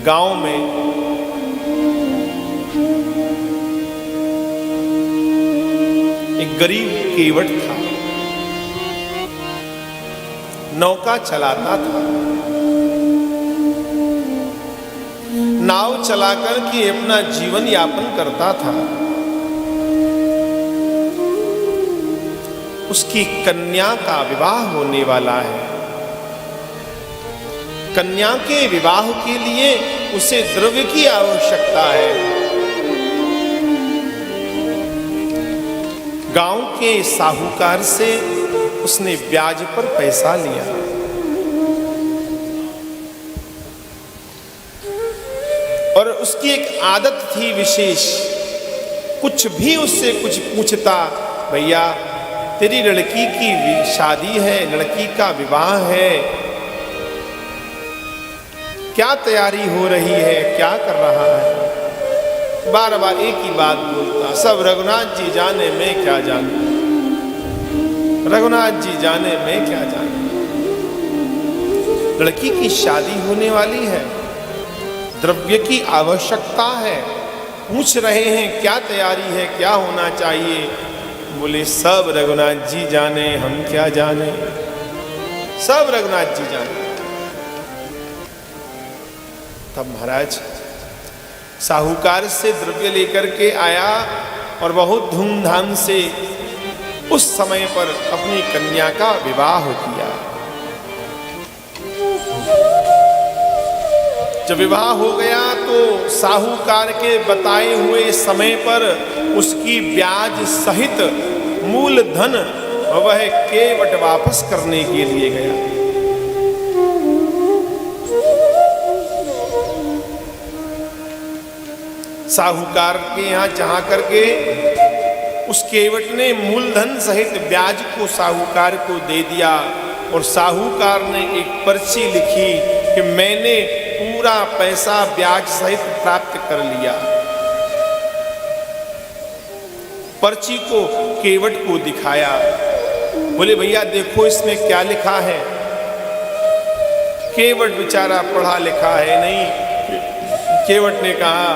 गांव में एक गरीब केवट था, नौका चलाता था। नाव चलाकर के अपना जीवन यापन करता था। उसकी कन्या का विवाह होने वाला है। कन्या के विवाह के लिए उसे द्रव्य की आवश्यकता है। गांव के साहूकार से उसने ब्याज पर पैसा लिया। और उसकी एक आदत थी विशेष, कुछ भी उससे कुछ पूछता, भैया तेरी लड़की की शादी है, लड़की का विवाह है, क्या तैयारी हो रही है, क्या कर रहा है? बार बार एक ही बात बोलता, सब रघुनाथ जी जाने मैं क्या जानूं, रघुनाथ जी जाने मैं क्या जानूं। लड़की की शादी होने वाली है, द्रव्य की आवश्यकता है, पूछ रहे हैं क्या तैयारी है, क्या होना चाहिए। बोले सब रघुनाथ जी जाने, हम क्या जाने, सब रघुनाथ जी जाने। तब महाराज साहूकार से द्रव्य लेकर के आया और बहुत धूमधाम से उस समय पर अपनी कन्या का विवाह किया। जब विवाह हो गया तो साहूकार के बताए हुए समय पर उसकी ब्याज सहित मूल धन वह केवट वापस करने के लिए गया। साहूकार के यहाँ जा करके उस केवट ने मूलधन सहित ब्याज को साहूकार को दे दिया और साहूकार ने एक पर्ची लिखी कि मैंने पूरा पैसा ब्याज सहित प्राप्त कर लिया। पर्ची को केवट को दिखाया, बोले भैया देखो इसमें क्या लिखा है। केवट बेचारा पढ़ा लिखा है नहीं। केवट ने कहा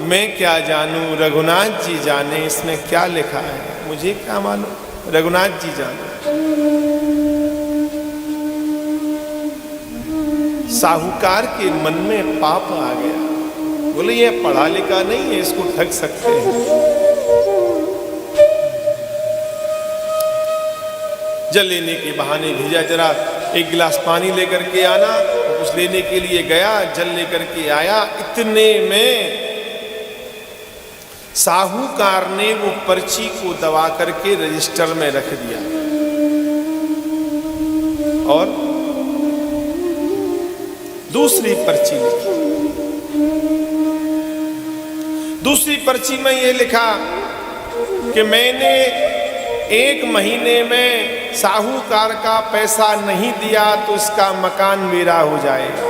मैं क्या जानूं, रघुनाथ जी जाने इसमें क्या लिखा है, मुझे क्या मालूम, रघुनाथ जी जाने। साहूकार के मन में पाप आ गया। बोले ये पढ़ा लिखा नहीं है, इसको ठग सकते हैं। जल लेने के बहाने भेजा, जरा एक गिलास पानी लेकर के आना। कुछ लेने के लिए गया, जल लेकर के आया। इतने में साहूकार ने वो पर्ची को दबा करके रजिस्टर में रख दिया और दूसरी पर्ची लिखी। दूसरी पर्ची में ये लिखा कि मैंने 1 महीने में साहूकार का पैसा नहीं दिया तो इसका मकान मेरा हो जाएगा।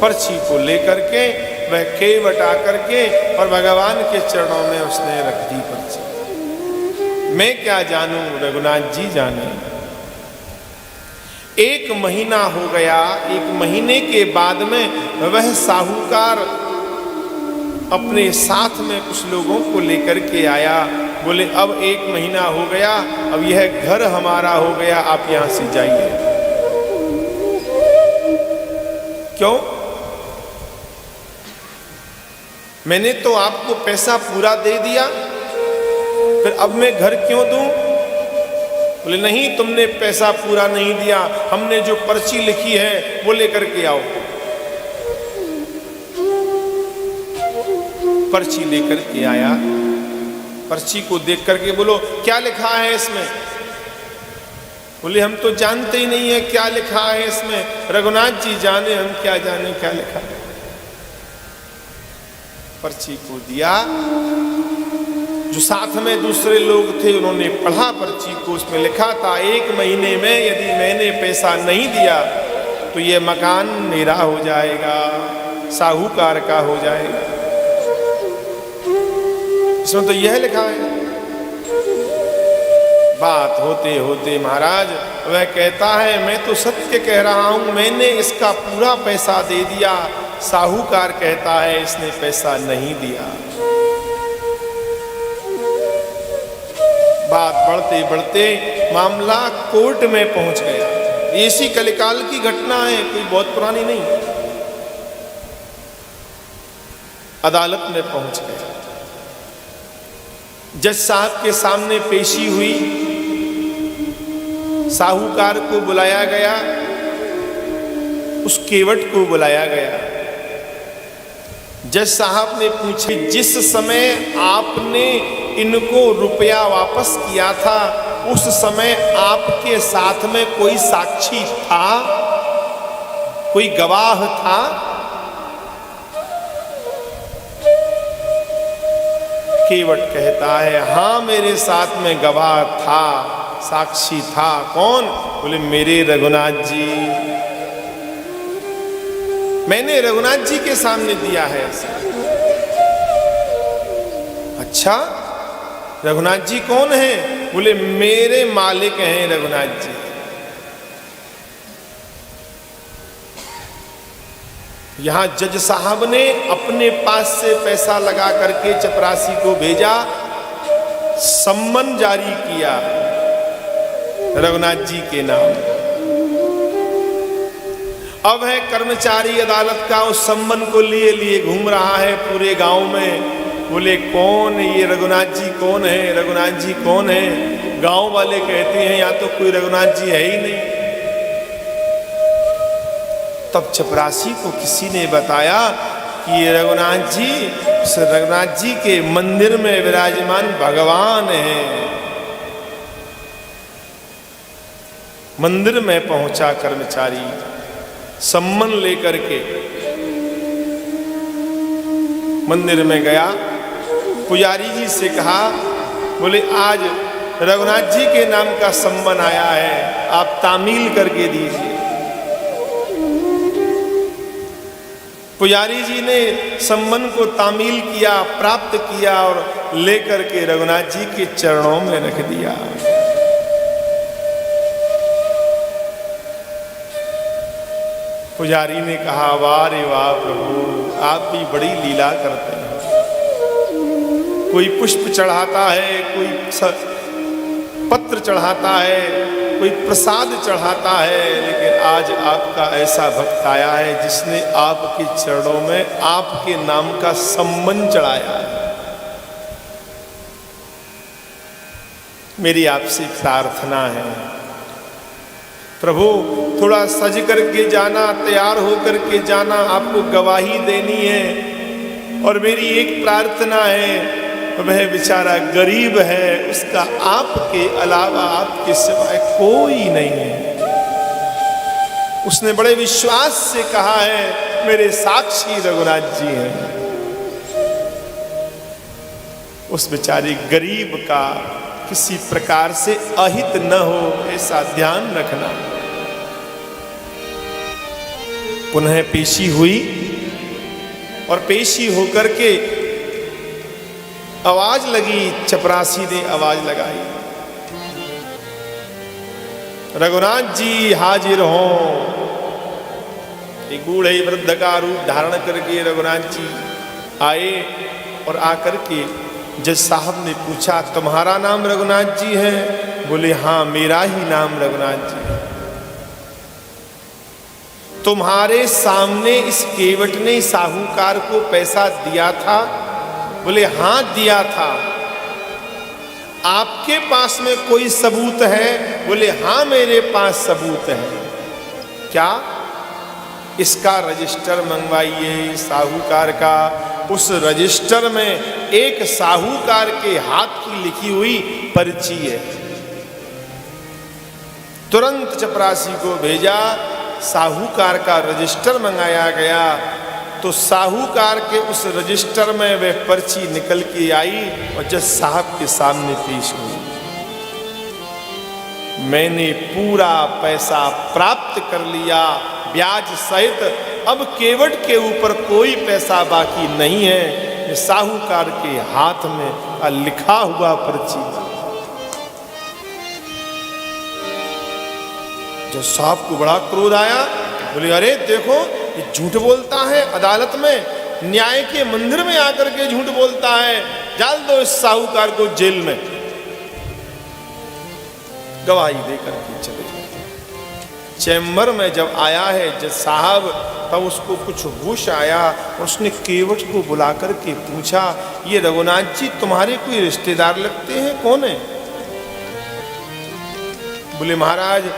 पर्ची को लेकर के वह केवट आकर के और भगवान के चरणों में उसने रख दी पर्ची। मैं क्या जानूं, रघुनाथ जी जाने। 1 महीना हो गया। 1 महीने के बाद में वह साहूकार अपने साथ में कुछ लोगों को लेकर के आया। बोले अब 1 महीना हो गया, अब यह घर हमारा हो गया, आप यहां से जाइए। क्यों? मैंने तो आपको पैसा पूरा दे दिया, फिर अब मैं घर क्यों दूं? बोले नहीं, तुमने पैसा पूरा नहीं दिया, हमने जो पर्ची लिखी है वो लेकर के आओ। पर्ची लेकर के आया। पर्ची को देख करके बोलो क्या लिखा है इसमें? बोले हम तो जानते ही नहीं है क्या लिखा है इसमें, रघुनाथ जी जाने, हम क्या जाने क्या लिखा है। पर्ची को दिया। जो साथ में दूसरे लोग थे उन्होंने पढ़ा पर्ची को। उसमें लिखा था 1 महीने में यदि मैंने पैसा नहीं दिया तो ये मकान मेरा हो जाएगा, साहूकार का हो जाएगा। इसमें तो यह लिखा है। बात होते होते महाराज वह कहता है मैं तो सत्य कह रहा हूं, मैंने इसका पूरा पैसा दे दिया। साहूकार कहता है इसने पैसा नहीं दिया। बात बढ़ते बढ़ते मामला कोर्ट में पहुंच गया। इसी कलिकाल की घटना है, कोई बहुत पुरानी नहीं। अदालत में पहुंच गया। जज साहब के सामने पेशी हुई। साहूकार को बुलाया गया, उस केवट को बुलाया गया। जज साहब ने पूछा जिस समय आपने इनको रुपया वापस किया था उस समय आपके साथ में कोई साक्षी था, कोई गवाह था? केवट कहता है हाँ मेरे साथ में गवाह था, साक्षी था। कौन? बोले मेरे रघुनाथ जी, मैंने रघुनाथ जी के सामने दिया है ऐसा। अच्छा, रघुनाथ जी कौन है? बोले मेरे मालिक हैं रघुनाथ जी। यहां जज साहब ने अपने पास से पैसा लगा करके चपरासी को भेजा, सम्मन जारी किया रघुनाथ जी के नाम। अब है कर्मचारी अदालत का उस सम्मन को लिए लिए घूम रहा है पूरे गांव में। बोले कौन ये रघुनाथ जी कौन है, रघुनाथ जी कौन है? गांव वाले कहते हैं यहाँ तो कोई रघुनाथ जी है ही नहीं। तब चपरासी को किसी ने बताया कि ये रघुनाथ जी, रघुनाथ जी के मंदिर में विराजमान भगवान हैं। मंदिर में पहुंचा कर्मचारी सम्मन लेकर के, मंदिर में गया, पुजारी जी से कहा, बोले आज रघुनाथ जी के नाम का सम्मन आया है, आप तामील करके दीजिए। पुजारी जी ने सम्मन को तामील किया, प्राप्त किया और लेकर के रघुनाथ जी के चरणों में रख दिया। पुजारी ने कहा वाह रे वाह प्रभु, आप भी बड़ी लीला करते हैं। कोई पुष्प चढ़ाता है, कोई पत्र चढ़ाता है, कोई प्रसाद चढ़ाता है, लेकिन आज आपका ऐसा भक्त आया है जिसने आपके चरणों में आपके नाम का सम्मन चढ़ाया है। मेरी आपसे प्रार्थना है प्रभु, थोड़ा सज करके जाना, तैयार होकर के जाना, आपको गवाही देनी है। और मेरी एक प्रार्थना है, वह बेचारा गरीब है, उसका आपके अलावा आपके सिवाय कोई नहीं है। उसने बड़े विश्वास से कहा है मेरे साक्षी रघुनाथ जी हैं। उस बेचारे गरीब का किसी प्रकार से अहित न हो, ऐसा ध्यान रखना। पुनः पेशी हुई और पेशी होकर के आवाज लगी, चपरासी ने आवाज लगाई, रघुनाथ जी हाजिर हो। एक बूढ़े वृद्ध का रूप धारण करके रघुनाथ जी आए और आकर के जज साहब ने पूछा तुम्हारा नाम रघुनाथ जी है? बोले हाँ मेरा ही नाम रघुनाथ जी है। तुम्हारे सामने इस केवट ने साहूकार को पैसा दिया था? बोले हाँ दिया था। आपके पास में कोई सबूत है? बोले हाँ मेरे पास सबूत है। क्या? इसका रजिस्टर मंगवाइए साहूकार का। उस रजिस्टर में एक साहूकार के हाथ की लिखी हुई पर्ची है। तुरंत चपरासी को भेजा, साहूकार का रजिस्टर मंगाया गया। तो साहूकार के उस रजिस्टर में वह पर्ची निकल के आई और जज साहब के सामने पेश हुई। मैंने पूरा पैसा प्राप्त कर लिया ब्याज सहित। अब केवट के ऊपर कोई पैसा बाकी नहीं है। साहूकार के हाथ में लिखा हुआ पर्ची। जज साहब को बड़ा क्रोध आया, बोले अरे देखो ये झूठ बोलता है, अदालत में न्याय के मंदिर में आकर के झूठ बोलता है, डाल दो इस साहूकार को जेल में। गवाही देकर के चले गए। चैम्बर में जब आया है जज साहब, तब उसको कुछ होश आया और उसने केवट को बुलाकर के पूछा, ये रघुनाथ जी तुम्हारे कोई रिश्तेदार लगते हैं, कौन है? बोले महाराज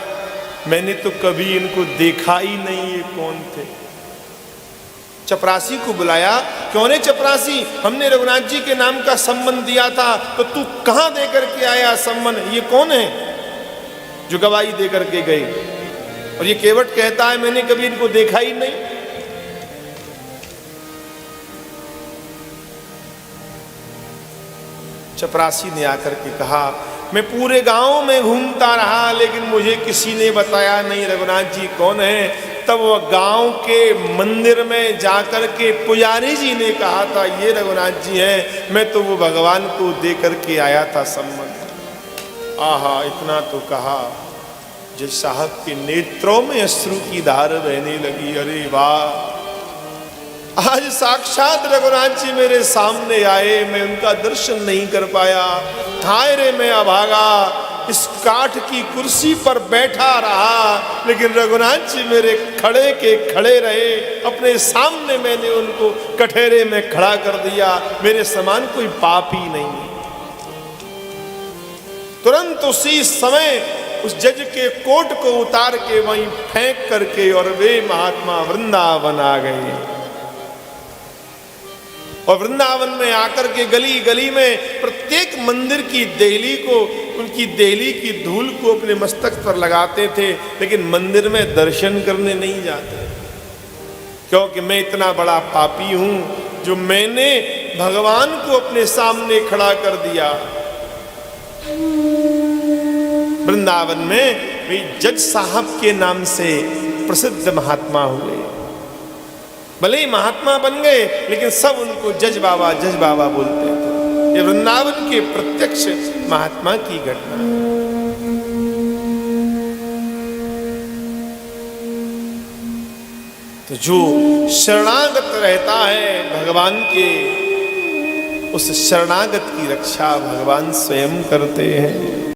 मैंने तो कभी इनको देखा ही नहीं, ये कौन थे? चपरासी को बुलाया, क्यों ने चपरासी, हमने रघुनाथ जी के नाम का संबंध दिया था, तो तू कहां देकर के आया संबंध, ये कौन है जो गवाही देकर के गए? और ये केवट कहता है मैंने कभी इनको देखा ही नहीं। चपरासी ने आकर के कहा, मैं पूरे गांव में घूमता रहा लेकिन मुझे किसी ने बताया नहीं रघुनाथ जी कौन है। तब वह गांव के मंदिर में जाकर के पुजारी जी ने कहा था ये रघुनाथ जी हैं, मैं तो वो भगवान को दे करके आया था संबंध। आहा, इतना तो कहा, जज साहब के नेत्रों में अश्रु की धार बहने लगी। अरे वाह, आज साक्षात रघुनाथ जी मेरे सामने आए, मैं उनका दर्शन नहीं कर पाया। हाय रे मैं अभागा, इस काठ की कुर्सी पर बैठा रहा लेकिन रघुनाथ जी मेरे खड़े के खड़े रहे, अपने सामने मैंने उनको कठेरे में खड़ा कर दिया, मेरे समान कोई पापी नहीं। तुरंत उसी समय उस जज के कोट को उतार के वहीं फेंक करके और वे महात्मा वृंदावन आ गए। और वृंदावन में आकर के गली गली में प्रत्येक मंदिर की देहली को, उनकी देहली की धूल को अपने मस्तक पर लगाते थे, लेकिन मंदिर में दर्शन करने नहीं जाते, क्योंकि मैं इतना बड़ा पापी हूं जो मैंने भगवान को अपने सामने खड़ा कर दिया। वृंदावन में वे जज साहब के नाम से प्रसिद्ध महात्मा हुए। भले ही महात्मा बन गए लेकिन सब उनको जज बाबा बोलते थे। ये वृंदावन के प्रत्यक्ष महात्मा की घटना है। तो जो शरणागत रहता है भगवान के, उस शरणागत की रक्षा भगवान स्वयं करते हैं।